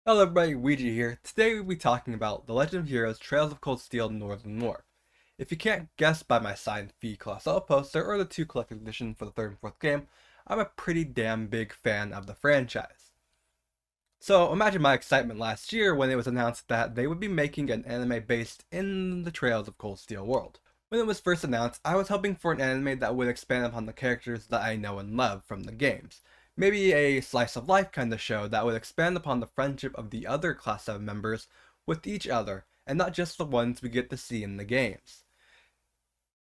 Hello everybody, Weegee here. Today we'll be talking about The Legend of Heroes Trails of Cold Steel Northern War. If you can't guess by my signed fee colossal poster or the 2 collector's edition for the 3rd and 4th game, I'm a pretty damn big fan of the franchise. So imagine my excitement last year when it was announced that they would be making an anime based in the Trails of Cold Steel world. When it was first announced, I was hoping for an anime that would expand upon the characters that I know and love from the games. Maybe a slice of life kind of show that would expand upon the friendship of the other Class 7 members with each other, and not just the ones we get to see in the games.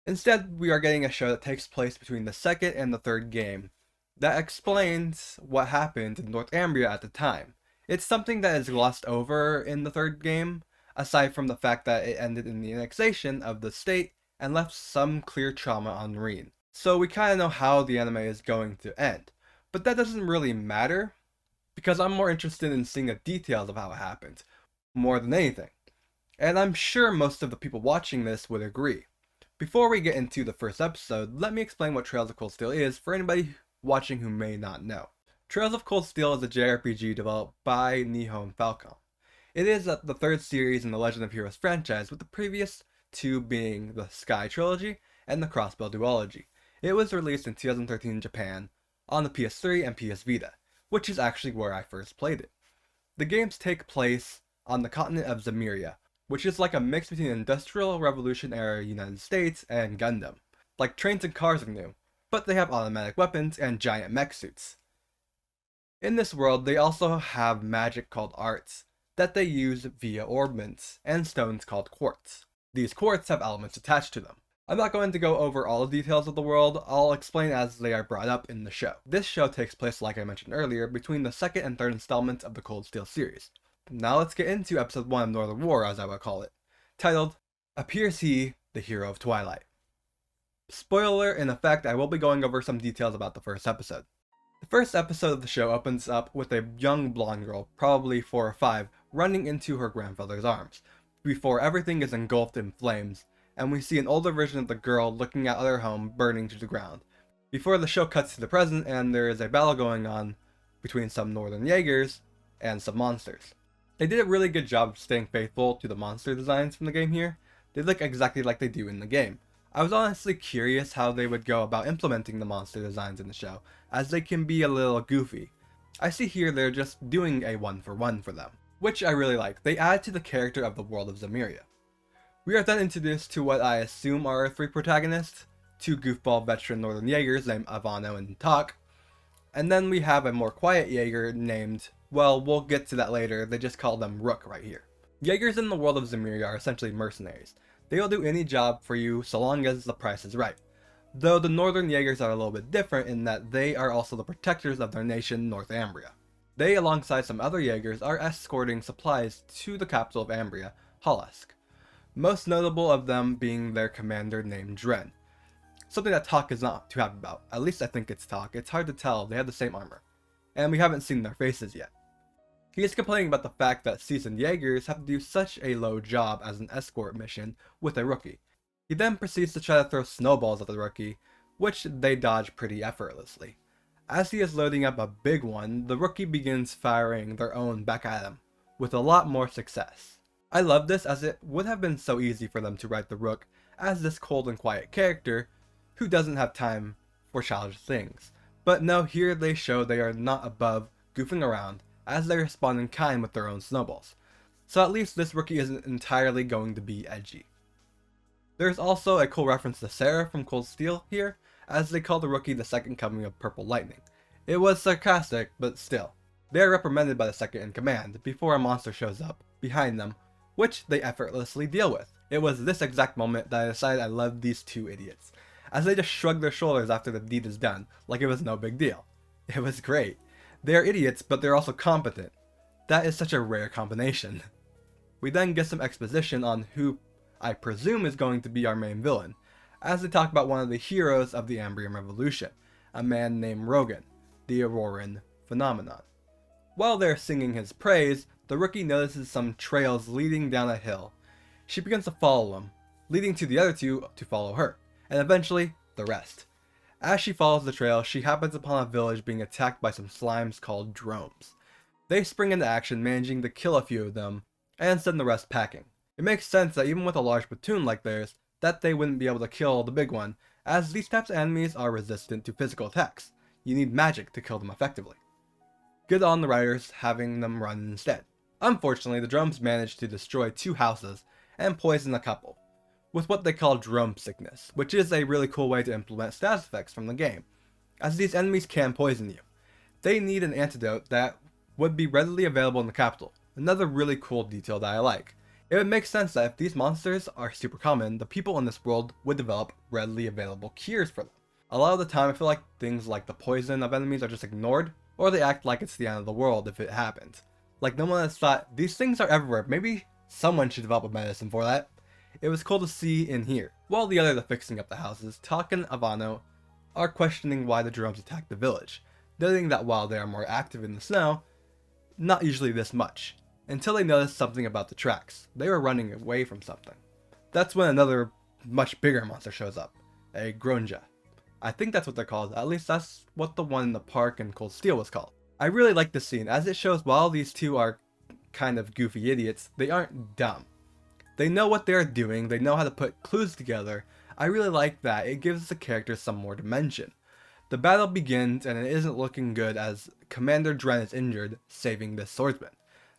Instead, we are getting a show that takes place between the 2nd and the 3rd game, that explains what happened in Northumbria at the time. It's something that is glossed over in the 3rd game, aside from the fact that it ended in the annexation of the state and left some clear trauma on Reen. So we kinda know how the anime is going to end. But that doesn't really matter, because I'm more interested in seeing the details of how it happened, more than anything. And I'm sure most of the people watching this would agree. Before we get into the first episode, let me explain what Trails of Cold Steel is for anybody watching who may not know. Trails of Cold Steel is a JRPG developed by Nihon Falcom. It is the 3rd series in the Legend of Heroes franchise, with the previous 2 being the Sky Trilogy and the Crossbow Duology. It was released in 2013 in Japan, on the PS3 and PS Vita, which is actually where I first played it. The games take place on the continent of Zemuria, which is like a mix between Industrial Revolution era United States and Gundam. Like trains and cars are new, but they have automatic weapons and giant mech suits. In this world, they also have magic called arts that they use via orbments and stones called quartz. These quartz have elements attached to them. I'm not going to go over all the details of the world, I'll explain as they are brought up in the show. This show takes place, like I mentioned earlier, between the 2nd and 3rd installments of the Cold Steel series. Now let's get into episode 1 of Northern War, as I would call it, titled, Appears He, the Hero of Twilight. Spoiler in effect, I will be going over some details about the first episode. The first episode of the show opens up with a young blonde girl, probably 4 or 5, running into her grandfather's arms, before everything is engulfed in flames, and we see an older version of the girl looking at their home burning to the ground. Before the show cuts to the present and there is a battle going on between some northern Jaegers and some monsters. They did a really good job of staying faithful to the monster designs from the game here. They look exactly like they do in the game. I was honestly curious how they would go about implementing the monster designs in the show, as they can be a little goofy. I see here they're just doing a 1-for-1 for them, which I really like. They add to the character of the world of Zemuria. We are then introduced to what I assume are our 3 protagonists, 2 goofball veteran northern Jaegers named Ivano and Tak, and then we have a more quiet Jaeger named, well, we'll get to that later, they just call them Rook right here. Jaegers in the world of Zemuria are essentially mercenaries. They will do any job for you so long as the price is right. Though the northern Jaegers are a little bit different in that they are also the protectors of their nation, Northumbria. They, alongside some other Jaegers, are escorting supplies to the capital of Ambria, Holosk. Most notable of them being their commander named Dren. Something that Tak is not too happy about. At least I think it's Tak. It's hard to tell, they have the same armor. And we haven't seen their faces yet. He is complaining about the fact that seasoned Jaegers have to do such a low job as an escort mission with a rookie. He then proceeds to try to throw snowballs at the rookie, which they dodge pretty effortlessly. As he is loading up a big one, the rookie begins firing their own back at him, with a lot more success. I love this, as it would have been so easy for them to write the Rook as this cold and quiet character who doesn't have time for childish things. But no, here they show they are not above goofing around as they respond in kind with their own snowballs. So at least this rookie isn't entirely going to be edgy. There's also a cool reference to Sarah from Cold Steel here, as they call the rookie the second coming of Purple Lightning. It was sarcastic, but still. They are reprimanded by the second in command before a monster shows up behind them, which they effortlessly deal with. It was this exact moment that I decided I loved these 2 idiots, as they just shrug their shoulders after the deed is done, like it was no big deal. It was great. They are idiots, but they're also competent. That is such a rare combination. We then get some exposition on who I presume is going to be our main villain, as they talk about one of the heroes of the Ambrian Revolution, a man named Rogan, the Auroran Phenomenon. While they're singing his praise, the rookie notices some trails leading down a hill. She begins to follow them, leading to the other 2 to follow her, and eventually, the rest. As she follows the trail, she happens upon a village being attacked by some slimes called dromes. They spring into action, managing to kill a few of them, and send the rest packing. It makes sense that even with a large platoon like theirs, that they wouldn't be able to kill the big one, as these types of enemies are resistant to physical attacks. You need magic to kill them effectively. Good on the riders having them run instead. Unfortunately, the drones managed to destroy 2 houses and poison a couple, with what they call drone sickness, which is a really cool way to implement status effects from the game, as these enemies can poison you. They need an antidote that would be readily available in the capital, another really cool detail that I like. It would make sense that if these monsters are super common, the people in this world would develop readily available cures for them. A lot of the time I feel like things like the poison of enemies are just ignored, or they act like it's the end of the world if it happens. Like no one has thought, these things are everywhere, maybe someone should develop a medicine for that. It was cool to see in here. While the others are fixing up the houses, Tak and Ivano are questioning why the drones attacked the village, noting that while they are more active in the snow, not usually this much, until they notice something about the tracks. They were running away from something. That's when another much bigger monster shows up, a Gronja. I think that's what they're called, at least that's what the one in the park in Cold Steel was called. I really like this scene, as it shows while these two are kind of goofy idiots, they aren't dumb. They know what they're doing, they know how to put clues together. I really like that, it gives the characters some more dimension. The battle begins and it isn't looking good as Commander Dren is injured, saving this swordsman.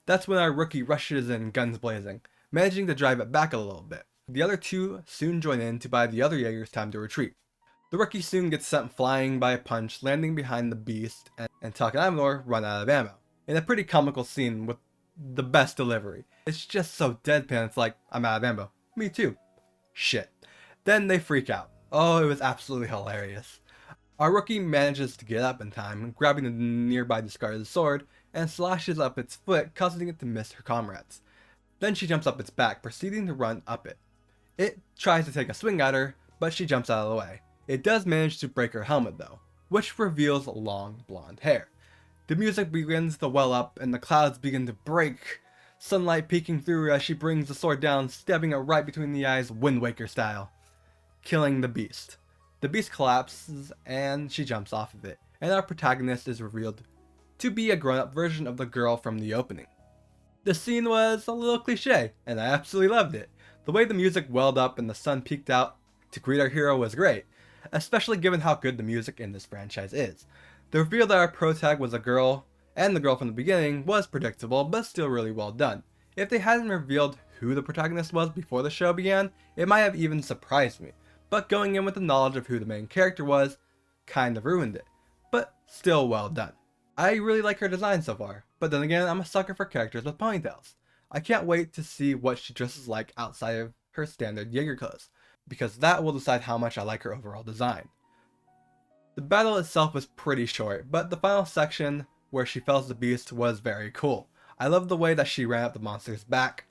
That's when our rookie rushes in guns blazing, managing to drive it back a little bit. The other two soon join in to buy the other Jaegers time to retreat. The rookie soon gets sent flying by a punch, landing behind the beast, and Tak and Ivanor run out of ammo. In a pretty comical scene with the best delivery. It's just so deadpan, it's like, I'm out of ammo. Me too. Shit. Then they freak out. Oh, it was absolutely hilarious. Our rookie manages to get up in time, grabbing the nearby discarded sword, and slashes up its foot, causing it to miss her comrades. Then she jumps up its back, proceeding to run up it. It tries to take a swing at her, but she jumps out of the way. It does manage to break her helmet though, which reveals long blonde hair. The music begins to well up and the clouds begin to break, sunlight peeking through as she brings the sword down, stabbing it right between the eyes Wind Waker style, killing the beast. The beast collapses and she jumps off of it, and our protagonist is revealed to be a grown-up version of the girl from the opening. The scene was a little cliche, and I absolutely loved it. The way the music welled up and the sun peeked out to greet our hero was great, especially given how good the music in this franchise is. The reveal that our protag was a girl, and the girl from the beginning, was predictable, but still really well done. If they hadn't revealed who the protagonist was before the show began, it might have even surprised me, but going in with the knowledge of who the main character was, kind of ruined it, but still well done. I really like her design so far, but then again, I'm a sucker for characters with ponytails. I can't wait to see what she dresses like outside of her standard Jaeger clothes, because that will decide how much I like her overall design. The battle itself was pretty short, but the final section where she fells the beast was very cool. I love the way that she ran up the monster's back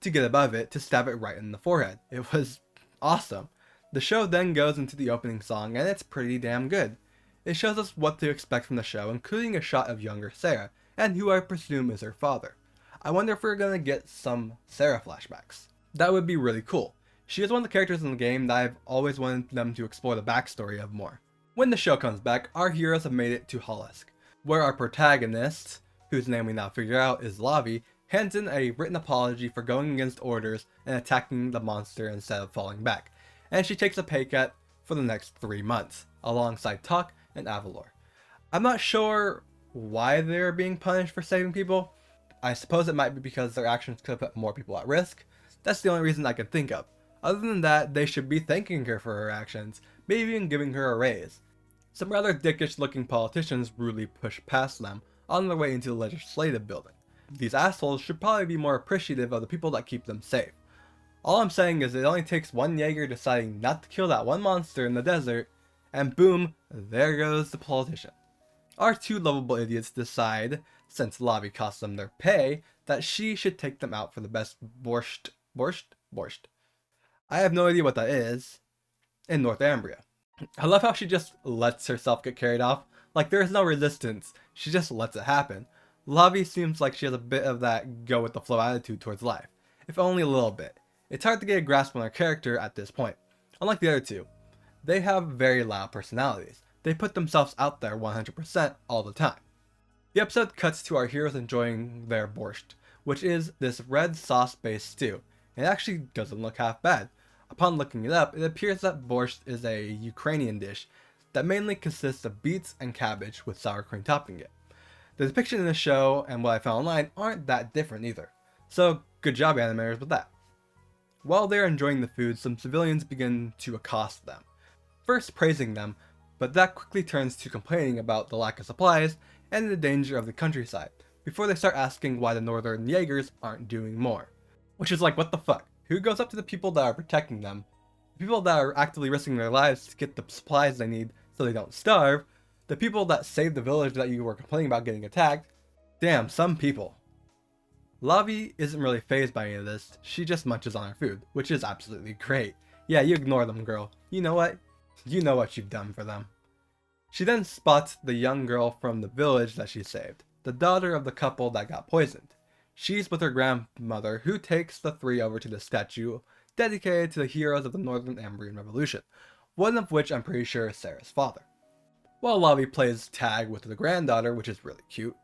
to get above it to stab it right in the forehead. It was awesome. The show then goes into the opening song and it's pretty damn good. It shows us what to expect from the show, including a shot of younger Sarah, and who I presume is her father. I wonder if we're gonna get some Sarah flashbacks. That would be really cool. She is one of the characters in the game that I've always wanted them to explore the backstory of more. When the show comes back, our heroes have made it to Hollisk, where our protagonist, whose name we now figure out is Lavi, hands in a written apology for going against orders and attacking the monster instead of falling back, and she takes a pay cut for the next 3 months, alongside Tak and Avalor. I'm not sure why they're being punished for saving people. I suppose it might be because their actions could put more people at risk. That's the only reason I can think of. Other than that, they should be thanking her for her actions, maybe even giving her a raise. Some rather dickish looking politicians rudely push past them on their way into the legislative building. These assholes should probably be more appreciative of the people that keep them safe. All I'm saying is it only takes one Jaeger deciding not to kill that one monster in the desert, and boom, there goes the politician. Our two lovable idiots decide, since Lavi cost them their pay, that she should take them out for the best borscht. I have no idea what that is, in Northumbria. I love how she just lets herself get carried off, like there is no resistance, she just lets it happen. Lavi seems like she has a bit of that go with the flow attitude towards life, if only a little bit. It's hard to get a grasp on her character at this point. Unlike the other two, they have very loud personalities. They put themselves out there 100% all the time. The episode cuts to our heroes enjoying their borscht, which is this red sauce-based stew. It actually doesn't look half bad. Upon looking it up, it appears that borscht is a Ukrainian dish that mainly consists of beets and cabbage with sour cream topping it. The depiction in the show and what I found online aren't that different either. So good job animators with that. While they're enjoying the food, some civilians begin to accost them. First praising them, but that quickly turns to complaining about the lack of supplies and the danger of the countryside, before they start asking why the Northern Jaegers aren't doing more. Which is like, what the fuck? Who goes up to the people that are protecting them? The people that are actively risking their lives to get the supplies they need so they don't starve? The people that saved the village that you were complaining about getting attacked? Damn, some people. Lavi isn't really fazed by any of this, she just munches on her food, which is absolutely great. Yeah, you ignore them, girl. You know what? You know what you've done for them. She then spots the young girl from the village that she saved, the daughter of the couple that got poisoned. She's with her grandmother, who takes the three over to the statue dedicated to the heroes of the Northern Ambrian Revolution, one of which I'm pretty sure is Sarah's father. While Lavi plays tag with the granddaughter, which is really cute,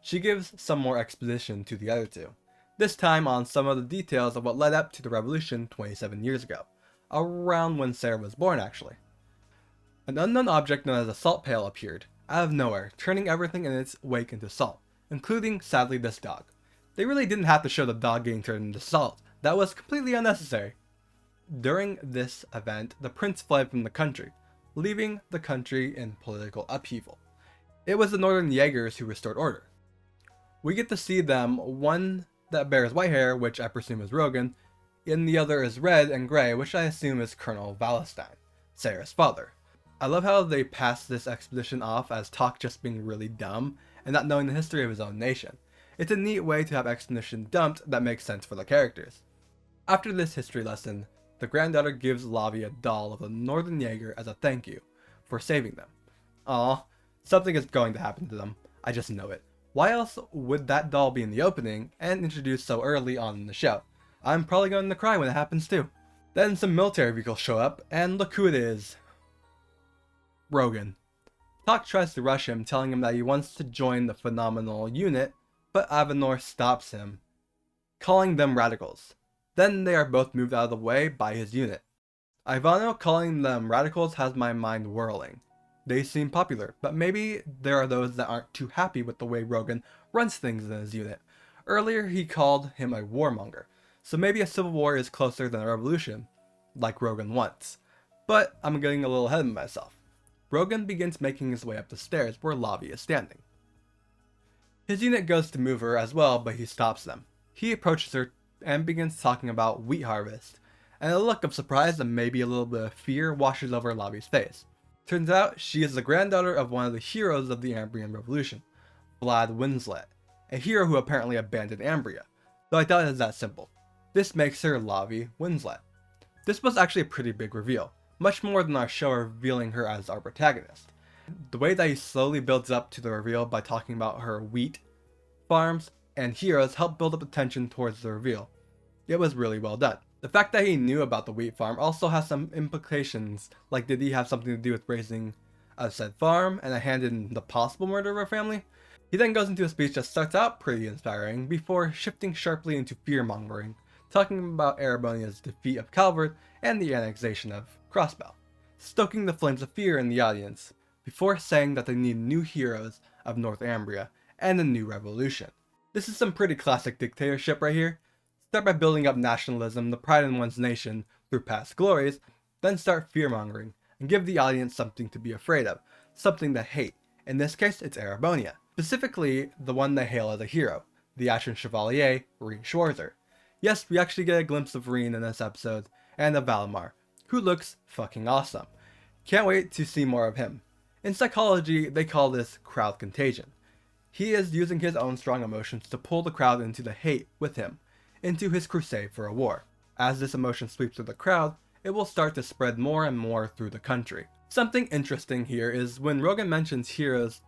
she gives some more exposition to the other two, this time on some of the details of what led up to the revolution 27 years ago, around when Sarah was born actually. An unknown object known as a salt pail appeared, out of nowhere, turning everything in its wake into salt, including, sadly, this dog. They really didn't have to show the dog getting turned into salt. That was completely unnecessary. During this event, the prince fled from the country, leaving the country in political upheaval. It was the Northern Jaegers who restored order. We get to see them, one that bears white hair, which I presume is Rogan, and the other is red and gray, which I assume is Colonel Wallenstein, Sarah's father. I love how they pass this exposition off as Talk just being really dumb and not knowing the history of his own nation. It's a neat way to have exposition dumped that makes sense for the characters. After this history lesson, the granddaughter gives Lavi a doll of the Northern Jaeger as a thank you for saving them. Aw, something is going to happen to them. I just know it. Why else would that doll be in the opening and introduced so early on in the show? I'm probably going to cry when it happens too. Then some military vehicles show up, and look who it is. Rogan. Talk tries to rush him, telling him that he wants to join the phenomenal unit, but Avenor stops him, calling them radicals. Then they are both moved out of the way by his unit. Ivano calling them radicals has my mind whirling. They seem popular, but maybe there are those that aren't too happy with the way Rogan runs things in his unit. Earlier he called him a warmonger, so maybe a civil war is closer than a revolution, like Rogan wants. But I'm getting a little ahead of myself. Rogan begins making his way up the stairs where Lavi is standing. His unit goes to move her as well, but he stops them. He approaches her and begins talking about wheat harvest, and a look of surprise and maybe a little bit of fear washes over Lavi's face. Turns out she is the granddaughter of one of the heroes of the Ambrian Revolution, Vlad Winslet, a hero who apparently abandoned Ambria, though I doubt it is that simple. This makes her Lavi Winslet. This was actually a pretty big reveal, much more than our show revealing her as our protagonist. The way that he slowly builds up to the reveal by talking about her wheat farms and heroes helped build up the tension towards the reveal. It was really well done. The fact that he knew about the wheat farm also has some implications, like did he have something to do with raising a said farm and a hand in the possible murder of her family? He then goes into a speech that starts out pretty inspiring before shifting sharply into fear-mongering, talking about Erebonia's defeat of Calvert and the annexation of Crossbell, stoking the flames of fear in the audience, before saying that they need new heroes of North Ambria and a new revolution. This is some pretty classic dictatorship right here. Start by building up nationalism, the pride in one's nation through past glories, then start fear-mongering and give the audience something to be afraid of, something to hate. In this case, it's Erebonia, specifically the one they hail as a hero, the Ashen Chevalier, Reen Schwarzer. Yes, we actually get a glimpse of Reen in this episode, and of Valimar, who looks fucking awesome. Can't wait to see more of him. In psychology, they call this crowd contagion. He is using his own strong emotions to pull the crowd into the hate with him, into his crusade for a war. As this emotion sweeps through the crowd, it will start to spread more and more through the country. Something interesting here is when Rogan mentions heroes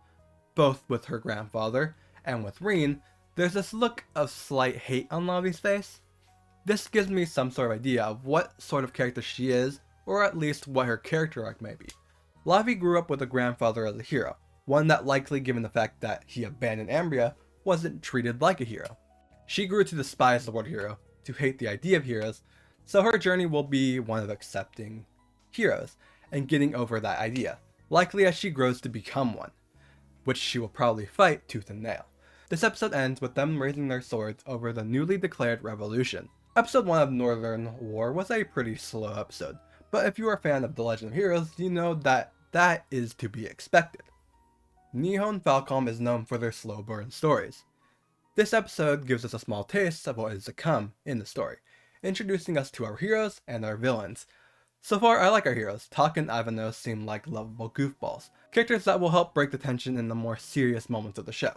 both with her grandfather and with Reen, there's this look of slight hate on Lavi's face. This gives me some sort of idea of what sort of character she is, or at least what her character arc may be. Lavi grew up with a grandfather as a hero, one that likely, given the fact that he abandoned Ambria, wasn't treated like a hero. She grew to despise the word hero, to hate the idea of heroes, so her journey will be one of accepting heroes and getting over that idea, likely as she grows to become one, which she will probably fight tooth and nail. This episode ends with them raising their swords over the newly declared revolution. Episode 1 of Northern War was a pretty slow episode, but if you are a fan of The Legend of Heroes, you know that that is to be expected. Nihon Falcom is known for their slow burn stories. This episode gives us a small taste of what is to come in the story, introducing us to our heroes and our villains. So far, I like our heroes. Tak and Ivanos seem like lovable goofballs, characters that will help break the tension in the more serious moments of the show,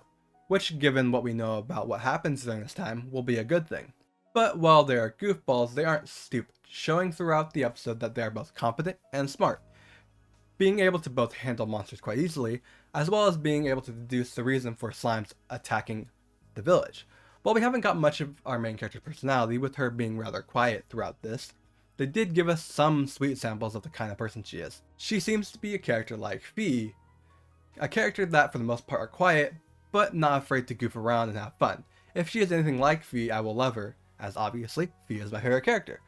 which, given what we know about what happens during this time, will be a good thing. But while they are goofballs, they aren't stupid, showing throughout the episode that they are both competent and smart, being able to both handle monsters quite easily, as well as being able to deduce the reason for Slime's attacking the village. While we haven't got much of our main character's personality, with her being rather quiet throughout this, they did give us some sweet samples of the kind of person she is. She seems to be a character like Fee, a character that for the most part are quiet, but not afraid to goof around and have fun. If she is anything like Fee, I will love her, as obviously, Fee is my favorite character.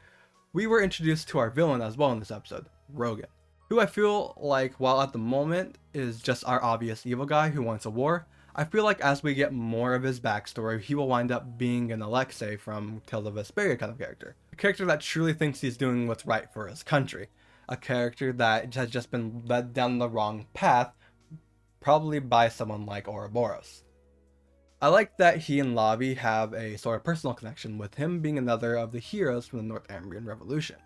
We were introduced to our villain as well in this episode, Rogan, who I feel like, while at the moment is just our obvious evil guy who wants a war, I feel like as we get more of his backstory, he will wind up being an Alexei from Tales of Vesperia kind of character. A character that truly thinks he's doing what's right for his country. A character that has just been led down the wrong path, probably by someone like Ouroboros. I like that he and Lavi have a sort of personal connection, with him being another of the heroes from the North Ambrian Revolution.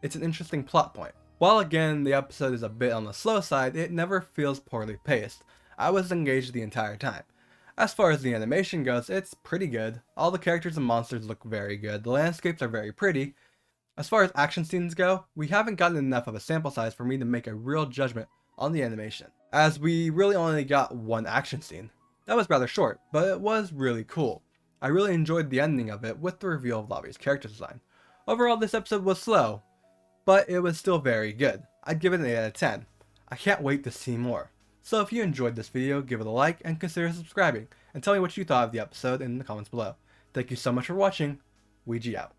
It's an interesting plot point. While again the episode is a bit on the slow side, it never feels poorly paced. I was engaged the entire time. As far as the animation goes, it's pretty good. All the characters and monsters look very good. The landscapes are very pretty. As far as action scenes go, we haven't gotten enough of a sample size for me to make a real judgment on the animation, as we really only got one action scene. That was rather short, but it was really cool. I really enjoyed the ending of it with the reveal of Lavi's character design. Overall, this episode was slow, but it was still very good. I'd give it an 8 out of 10. I can't wait to see more. So if you enjoyed this video, give it a like and consider subscribing, and tell me what you thought of the episode in the comments below. Thank you so much for watching. Weegee out.